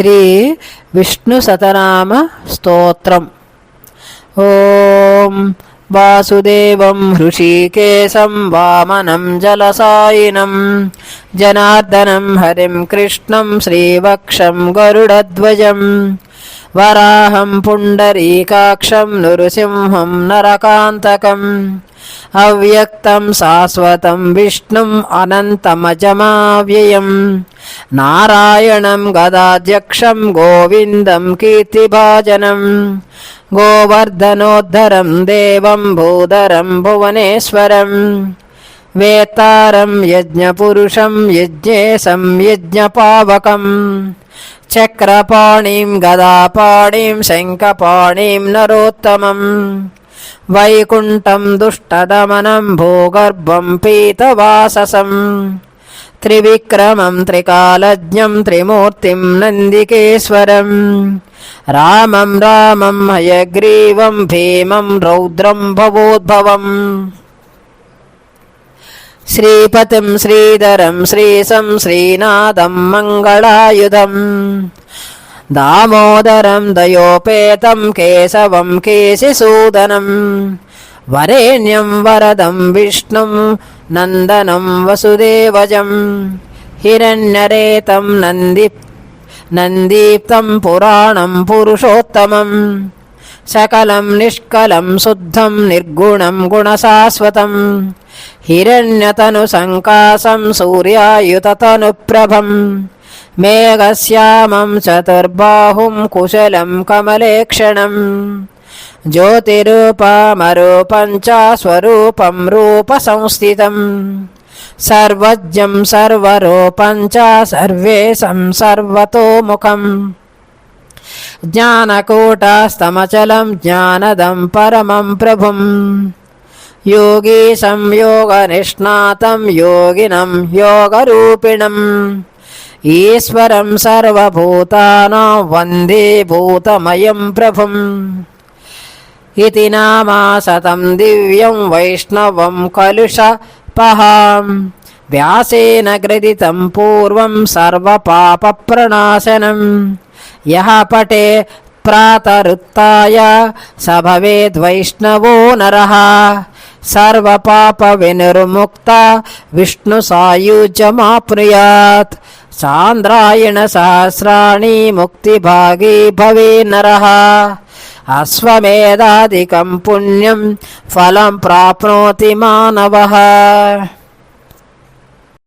శ్రీ విష్ణు సతనామ స్తోత్రం. ఓం వాసుదేవం హృషీకేశం వామనం జలసాయినం జనార్దనం హరిం కృష్ణం శ్రీవక్షం గరుడధ్వజం వరాహం పుండరీకాక్షం నృసింహం నరకాంతకం అవ్యక్తం శాశ్వతం విష్ణుం అనంతమజమావ్యయం నారాయణం గదాధ్యక్షం గోవిందం కీర్తిభాజనం గోవర్ధనోద్ధరం దేవం భూధరం భువనేశ్వరం వేత్తారం యజ్ఞపురుషం యజ్ఞేశం యజ్ఞపావకం చక్రపాణిం గదాపాణిం శంఖపాణిం నరోత్తమం వైకుంఠం దుష్టదమనం భూగర్భం పీతవాససం త్రివిక్రమం త్రికాలజ్ఞం త్రిమూర్తిం నందికేశ్వరం రామం రామం హయగ్రీవం భీమం రౌద్రం భవోద్భవం శ్రీపతిం శ్రీధరం శ్రీశం శ్రీనాథం మంగళాయుధం దామోదరం దయోపేతం కేశవం కేశిసూదనం వరేణ్యం వరదం విష్ణుం నందనం వసుదేవజం హిరణ్యరేతం నందీప్తం పురాణం పురుషోత్తమం సకలం నిష్కలం శుద్ధం నిర్గుణం గుణశాశ్వతం హిరణ్యతను సంకాసం సూర్యాయుతతనుప్రభం మేఘశ్యామం చతుర్బాహుం కుశలం కమలేక్షణం జ్యోతిరూపమరూపం చ స్వరూపం రూపసంస్థితం సర్వజ్ఞం సర్వరూపం చ సర్వేశం సర్వతోముఖం జ్ఞానకూటస్థమచలం జ్ఞానదం పరమం ప్రభుం యోగీశం యోగనిష్ణాతం యోగినం యోగరూపిణం ఈశ్వరం సర్వభూతానాం వందే భూతమయం ప్రభుం ఇతి నామాసతం దివ్యం వైష్ణవం కలుషపహాం వ్యాసేన గ్రథితం పూర్వం సర్వపాపప్రణాశనం యః పఠే ప్రాతరుత్థాయ స భవేద్వైష్ణవో నరః సర్వపాప వినిర్ముక్త విష్ణు సాయుజ్యమాప్నుయాత్ సాంద్రాయణ సహస్రాణి ముక్తిభాగీ భవే నరః అశ్వమేధాదికం పుణ్యం ఫలం ప్రాప్నోతి మానవః.